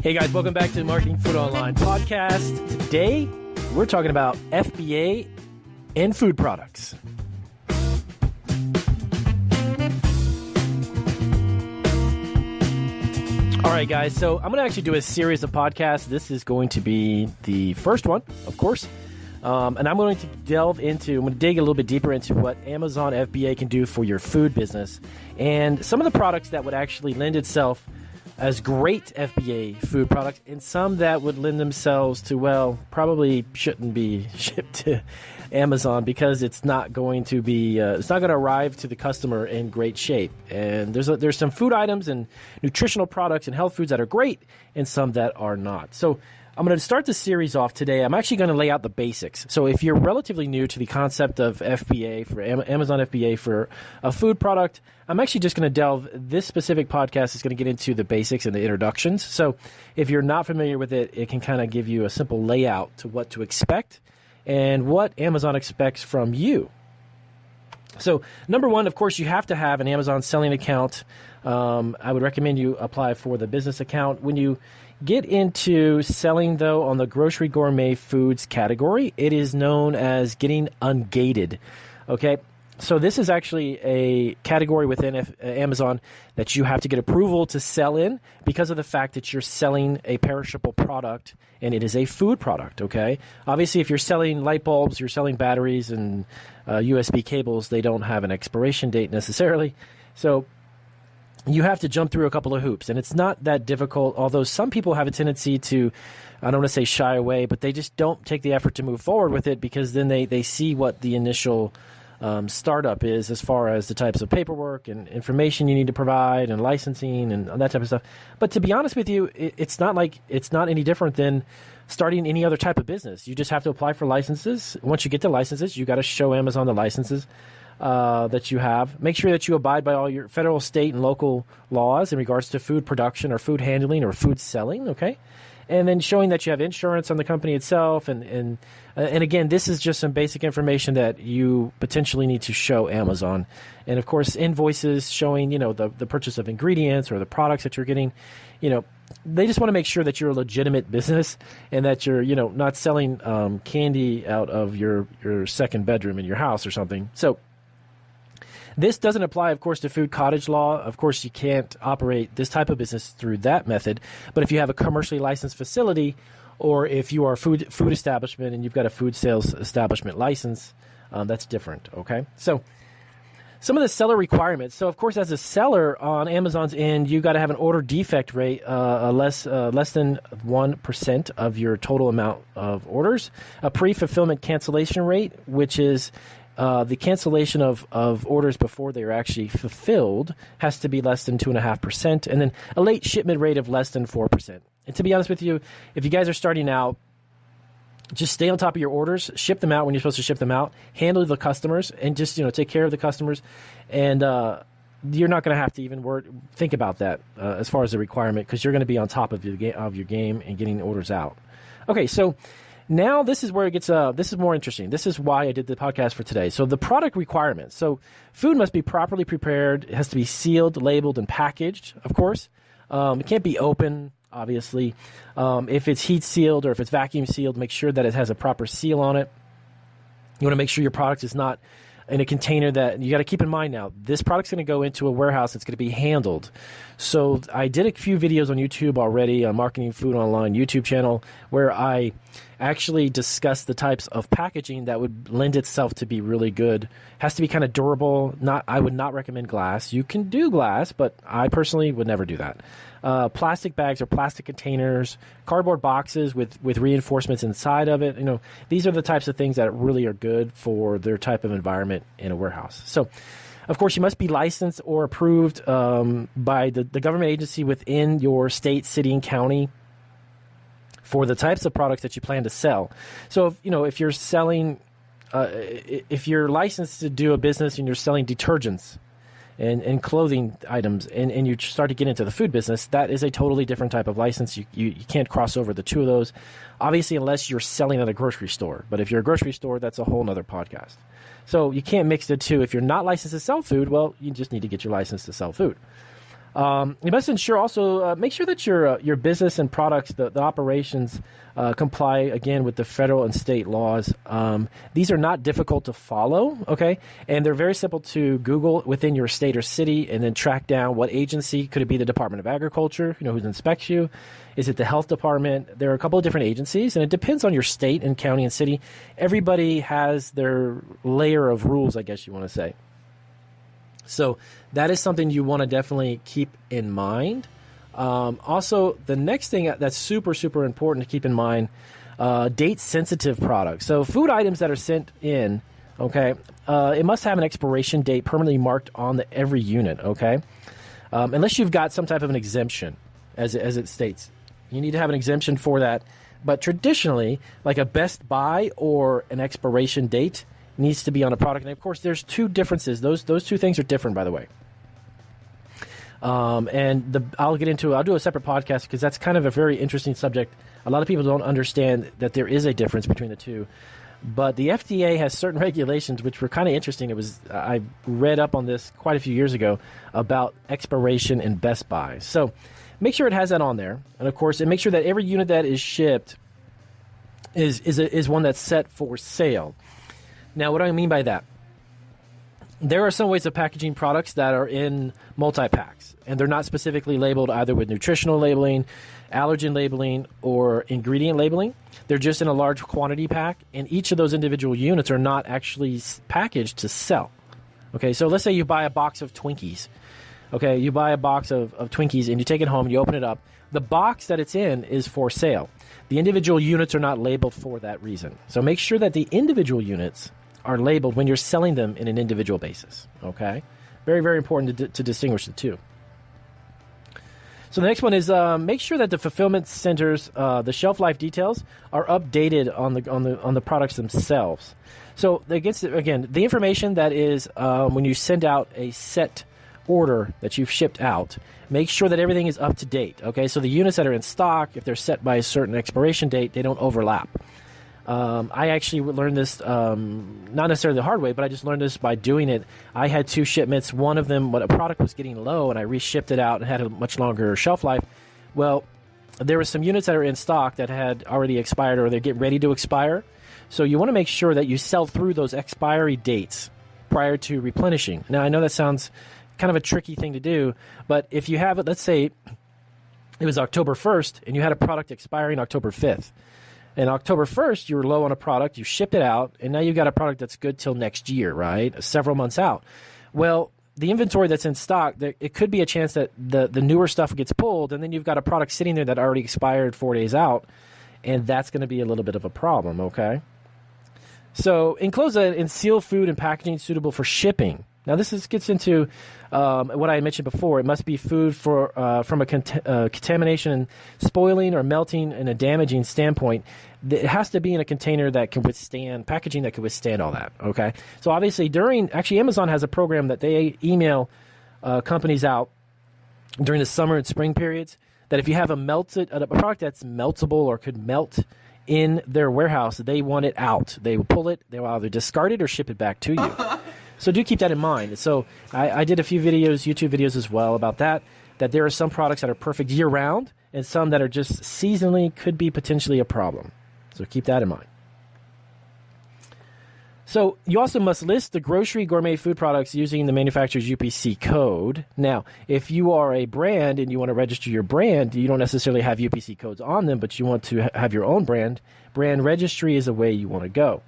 Hey guys, welcome back to the Marketing Food Online podcast. Today, we're talking about FBA and food products. All right, guys, so I'm going to actually do a series of podcasts. This is going to be the first one, of course. And I'm going to dig a little bit deeper into what Amazon FBA can do for your food business and some of the products that would actually lend itself as great FBA food products, and some that would lend themselves to, well, probably shouldn't be shipped to Amazon because it's not going to be, it's not going to arrive to the customer in great shape. And there's some food items and nutritional products and health foods that are great, and some that are not. So I'm going to start the series off today. I'm actually going to lay out the basics. So if you're relatively new to the concept of FBA, for Amazon FBA for a food product, I'm actually just going to this specific podcast is going to get into the basics and the introductions. So if you're not familiar with it, it can kind of give you a simple layout to what to expect and what Amazon expects from you. So number one, of course, you have to have an Amazon selling account. I would recommend you apply for the business account. When you get into selling, though, on the grocery gourmet foods category, it is known as getting ungated. Okay, so this is actually a category within Amazon that you have to get approval to sell in because of the fact that you're selling a perishable product and it is a food product. Okay, obviously, if you're selling light bulbs, you're selling batteries and USB cables, they don't have an expiration date necessarily. So you have to jump through a couple of hoops, and it's not that difficult, although some people have a tendency to, I don't want to say shy away, but they just don't take the effort to move forward with it because then they see what the initial startup is as far as the types of paperwork and information you need to provide and licensing and that type of stuff. But to be honest with you, it's not any different than starting any other type of business. You just have to apply for licenses. Once you get the licenses, you got to show Amazon the licenses that you have. Make sure that you abide by all your federal, state, and local laws in regards to food production or food handling or food selling, okay? And then showing that you have insurance on the company itself. And again, this is just some basic information that you potentially need to show Amazon. And, of course, invoices showing, the purchase of ingredients or the products that you're getting. They just want to make sure that you're a legitimate business and that you're, not selling candy out of your second bedroom in your house or something. So this doesn't apply, of course, to food cottage law. Of course, you can't operate this type of business through that method. But if you have a commercially licensed facility, or if you are a food establishment and you've got a food sales establishment license, that's different, okay? So some of the seller requirements. So, of course, as a seller on Amazon's end, you got to have an order defect rate less than 1% of your total amount of orders. A pre-fulfillment cancellation rate, which is the cancellation of orders before they are actually fulfilled, has to be less than 2.5%, and then a late shipment rate of less than 4%. And to be honest with you, if you guys are starting out, just stay on top of your orders, ship them out when you're supposed to ship them out, handle the customers, and just take care of the customers. And you're not going to have to even think about that as far as the requirement, because you're going to be on top of your game and getting orders out. Okay, so now this is where it gets, this is more interesting. This is why I did the podcast for today. So the product requirements. So food must be properly prepared. It has to be sealed, labeled, and packaged, of course. It can't be open, obviously. If it's heat sealed or if it's vacuum sealed, make sure that it has a proper seal on it. You want to make sure your product is not in a container that you got to keep in mind now. This product's going to go into a warehouse that's going to be handled. So I did a few videos on YouTube already, on Marketing Food Online YouTube channel, where I actually discussed the types of packaging that would lend itself to be really good. Has to be kind of durable. I would not recommend glass. You can do glass, but I personally would never do that. Plastic bags or plastic containers, cardboard boxes with reinforcements inside of it. These are the types of things that really are good for their type of environment in a warehouse. So, of course, you must be licensed or approved by the government agency within your state, city, and county for the types of products that you plan to sell. So, if you're selling, if you're licensed to do a business and you're selling detergents and clothing items, and you start to get into the food business, that is a totally different type of license. You can't cross over the two of those, obviously, unless you're selling at a grocery store. But if you're a grocery store, that's a whole nother podcast. So you can't mix the two. If you're not licensed to sell food, well, you just need to get your license to sell food. You must ensure also, make sure that your business and products, the operations, comply, again, with the federal and state laws. These are not difficult to follow, okay? And they're very simple to Google within your state or city and then track down what agency. Could it be the Department of Agriculture, who inspects you? Is it the health department? There are a couple of different agencies, and it depends on your state and county and city. Everybody has their layer of rules, I guess you want to say. So that is something you want to definitely keep in mind. Also, the next thing that's super, super important to keep in mind, date-sensitive products. So food items that are sent in, okay, it must have an expiration date permanently marked on every unit, okay? Unless you've got some type of an exemption, as it states. You need to have an exemption for that. But traditionally, like a best by or an expiration date needs to be on a product. And, of course, there's two differences. Those two things are different, by the way. I'll do a separate podcast because that's kind of a very interesting subject. A lot of people don't understand that there is a difference between the two. But the FDA has certain regulations which were kind of interesting. I read up on this quite a few years ago about expiration and best buy. So make sure it has that on there. And, of course, and make sure that every unit that is shipped is one that's set for sale. Now, what do I mean by that? There are some ways of packaging products that are in multi-packs, and they're not specifically labeled either with nutritional labeling, allergen labeling, or ingredient labeling. They're just in a large quantity pack, and each of those individual units are not actually packaged to sell. Okay, so let's say you buy a box of Twinkies. Okay, you buy a box of Twinkies, and you take it home, and you open it up. The box that it's in is for sale. The individual units are not labeled for that reason. So make sure that the individual units are labeled when you're selling them in an individual basis, okay? Very, very important to distinguish the two. So the next one is make sure that the fulfillment centers, the shelf life details are updated on the products themselves. So again, the information that is when you send out a set order that you've shipped out, make sure that everything is up to date, okay? So the units that are in stock, if they're set by a certain expiration date, they don't overlap. I actually learned this, not necessarily the hard way, but I just learned this by doing it. I had 2 shipments. One of them, when a product was getting low, and I reshipped it out and had a much longer shelf life. Well, there were some units that are in stock that had already expired or they're getting ready to expire. So you want to make sure that you sell through those expiry dates prior to replenishing. Now, I know that sounds kind of a tricky thing to do, but if you have it, let's say it was October 1st, and you had a product expiring October 5th. And October 1st, you were low on a product, you shipped it out, and now you've got a product that's good till next year, right? Several months out. Well, the inventory that's in stock, it could be a chance that the newer stuff gets pulled, and then you've got a product sitting there that already expired 4 days out, and that's going to be a little bit of a problem, okay? So enclose and seal food and packaging suitable for shipping. Now, this gets into what I mentioned before. It must be food from a contamination, spoiling, or melting in a damaging standpoint. It has to be in a container that can withstand, packaging that can withstand all that, okay? So, obviously, actually, Amazon has a program that they email companies out during the summer and spring periods that if you have a product that's meltable or could melt in their warehouse, they want it out. They will pull it. They will either discard it or ship it back to you. So do keep that in mind. So I did a few videos, YouTube videos as well about that there are some products that are perfect year-round and some that are just seasonally could be potentially a problem. So keep that in mind. So you also must list the grocery gourmet food products using the manufacturer's UPC code. Now, if you are a brand and you want to register your brand, you don't necessarily have UPC codes on them, but you want to have your own brand. Brand registry is a way you want to go.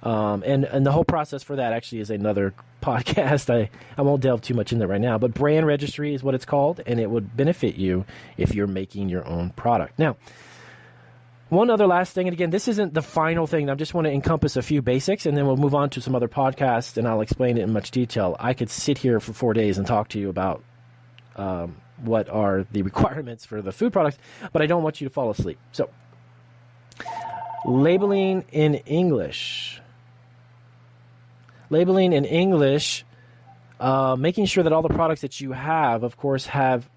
And the whole process for that actually is another podcast. I won't delve too much in there right now, but brand registry is what it's called, and it would benefit you if you're making your own product. Now, one other last thing, and again, this isn't the final thing. I just want to encompass a few basics, and then we'll move on to some other podcasts, and I'll explain it in much detail. I could sit here for 4 days and talk to you about what are the requirements for the food products, but I don't want you to fall asleep. So, labeling in English. Labeling in English, making sure that all the products that you have, of course, have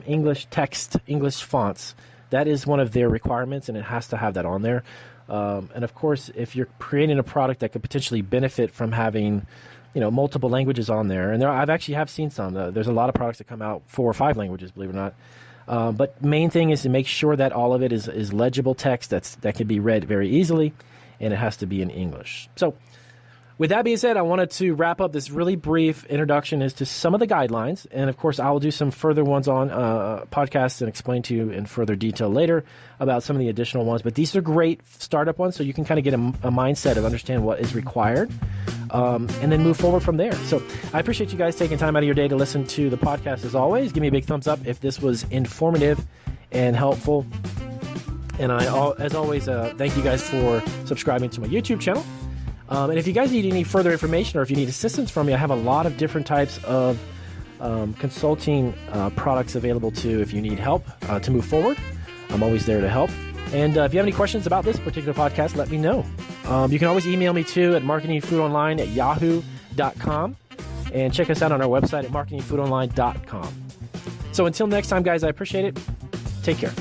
English text, English fonts. That is one of their requirements, and it has to have that on there. And, of course, if you're creating a product that could potentially benefit from having multiple languages on there. And I've actually have seen some. There's a lot of products that come out 4 or 5 languages, believe it or not. But main thing is to make sure that all of it is legible text that can be read very easily, and it has to be in English. So with that being said, I wanted to wrap up this really brief introduction as to some of the guidelines. And, of course, I will do some further ones on podcasts and explain to you in further detail later about some of the additional ones. But these are great startup ones, so you can kind of get a mindset of understand what is required and then move forward from there. So I appreciate you guys taking time out of your day to listen to the podcast as always. Give me a big thumbs up if this was informative and helpful. And as always, thank you guys for subscribing to my YouTube channel. And if you guys need any further information or if you need assistance from me, I have a lot of different types of consulting products available too. If you need help to move forward, I'm always there to help. And if you have any questions about this particular podcast, let me know. You can always email me too at marketingfoodonline@yahoo.com, and check us out on our website at marketingfoodonline.com. So until next time, guys, I appreciate it. Take care.